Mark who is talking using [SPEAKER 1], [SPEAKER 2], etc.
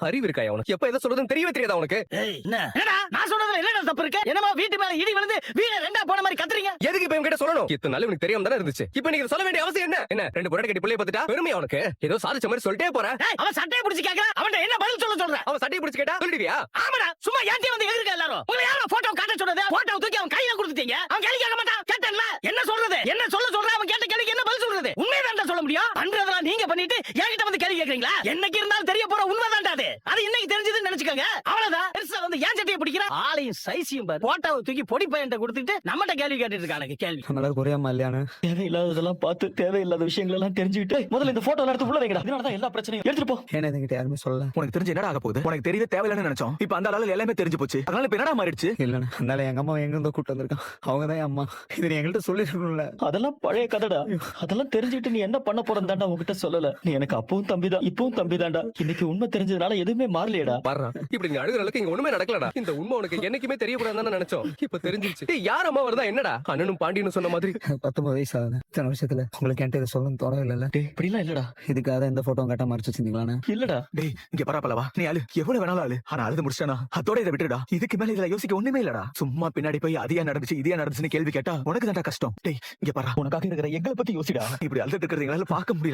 [SPEAKER 1] அறிவு இருக்காயா உனக்கு? எப்ப எதை சொல்றதுன்னு தெரியவே தெரியாதா உனக்கு?
[SPEAKER 2] என்னடா நான் சொல்றதுல என்னடா தப்பு இருக்கு? என்னமா வீட்டு மேல இடி விழுந்து வீட ரெண்டா போன மாதிரி கத்துறீங்க?
[SPEAKER 1] எதுக்கு இப்ப என்கிட்ட சொல்லணும்? இத்தனை நாள் உனக்கு தெரியாம தானே இருந்துச்சு. இப்ப நீங்க சொல்ல வேண்டிய அவசியம் என்ன? என்ன 2 பொண்ணு கட்டி பிள்ளைய பார்த்துட்டா பெருமையா உனக்கு? ஏதோ சாதிச்ச மாதிரி சொல்லிட்டே போற.
[SPEAKER 2] அவன் சட்டையை பிடிச்சு கேக்குறான். அவன்கிட்ட என்ன பதில் சொல்ற?
[SPEAKER 1] அவன் சட்டையை பிடிச்சு கேட்டா சொல்லிடுவியா?
[SPEAKER 2] ஆமாடா, சும்மா ஏன்டே வந்து எதிர்க்க எல்லாரும். உங்களை யாரோ போட்டோ காட்ட சொன்னது? போட்டோ தூக்கி அவன் கையில கொடுத்துட்டீங்க. அவன் கேள்வி கேட்க மாட்டான். கேட்டேன்ல, என்ன சொல்றது? என்ன சொல்ற? அவன் கேட்ட கேள்விக்கு என்ன பதில் சொல்றது? உண்மைதான் சொல்ல முடியும். பண்றதெல்லாம் நீங்க பண்ணிட்டு என்கிட்ட வந்து கேள்வி கேக்குறீங்களா? என்னைக்கு இருந்தாலும் தெரிய போற உண்மைதான் அது. அது இன்னைக்கு தெரிஞ்சதுன்னு நினைச்சுக்கோங்க. அவ்வளவுதான். பெருசா வந்து ஏன் சட்டையை பிடிக்கிற? ஆளையும் சைஸையும் பாரு. போட்டோவை தூக்கி பொடி பையன்ட்ட கொடுத்துட்டு நம்மகிட்ட கேள்வி கேட்டுட்டு இருக்கானுங்க. கேள்வி
[SPEAKER 3] நம்மளால குறையாம இல்லையானு
[SPEAKER 4] தேவையில்லாததெல்லாம் பார்த்து தேவையில்லாத விஷயங்கள் எல்லாம் தெரிஞ்சுக்கிட்டு முதல்ல இந்த போட்டோ எடுத்து உள்ள வைங்கடா. இதனாலதான் எல்லா பிரச்சனையும் எடுத்துட்டு போ.
[SPEAKER 3] ஏன்னா என்கிட்ட யாருமே சொல்லல.
[SPEAKER 5] உனக்கு தெரிஞ்சு என்னடா ஆக போகுது? உனக்கு தெரியவே தேவையில்லைன்னு நினைச்சோம். இப்ப அந்த அளவுல எல்லாமே தெரிஞ்சு போச்சு. அதனால இப்ப என்னடா மாறிடுச்சு?
[SPEAKER 3] இல்லண்ணா, அதனால எங்க அம்மா எங்க இருந்தோ கூட்டு வந்திருக்கான். அவங்கதான் என் அம்மா. இது நீ எங்கள்கிட்ட சொல்லிருக்கணும்ல.
[SPEAKER 4] அதெல்லாம் பழைய கதைடா. அதெல்லாம் தெரிஞ்சுக்கிட்டு நீ என்ன பண்ண போறதாண்டா உங்ககிட்ட சொல்லல. நீ எனக்கு அப்பவும் தம்பிதான் இப்பவும் தம்பிதான்டா. இன்னைக்கு உண்மை தெரிஞ்சதுனால எதுவுமே மாறலையடா.
[SPEAKER 1] பாரு, இப்படி நீ அழுகுற அளவுக்கு இங்க ஒண்ணுமே நடக்கலடா. இந்த உண்மை உனக்கு என்னைக்குமே தெரியக்கூடாதுன்னு நினைச்சோம். இப்ப தெரிஞ்சிருச்சு. டேய், யார் அம்மா வருதா என்னடா? அண்ணனும் பாண்டியனும் சொன்ன மாதிரி
[SPEAKER 3] 19 வயசு ஆகுது. இத்தனை வருஷத்துல உங்களுக்கு என்கிட்ட இதை சொல்லணும் தோணவே இல்ல.
[SPEAKER 4] டேய் இப்படிலாம் இல்லடா.
[SPEAKER 3] இதுக்காக இந்த போட்டோ கட்ட மறைச்சு வச்சிருந்தீங்களான்னு?
[SPEAKER 4] இல்லடா.
[SPEAKER 5] டேய் இங்க பரவாயில்லவா? நீ அழு, எவ்வளவு வேணாலும் அழு. ஆனா அழுது முடிச்சானா அதோட இதை விட்டுடா. இதுக்கு மேல இதுல யோசிக்க ஒண்ணுமே இல்லடா. சும்மா பின்னாடி போய் அதியா நடந்துச்சு இதையா நடந்துச்சுன்னு கேள்வி கேட்டா உனக்கு தான்டா கஷ்டம். டேய் இங்க பாரு, உனக்காக இருக்கிற எங்களை பத்தி யோசிடா. இப்படி அழுதுட்டு இருக்கிறது எங்களால பார்க்க முடியல.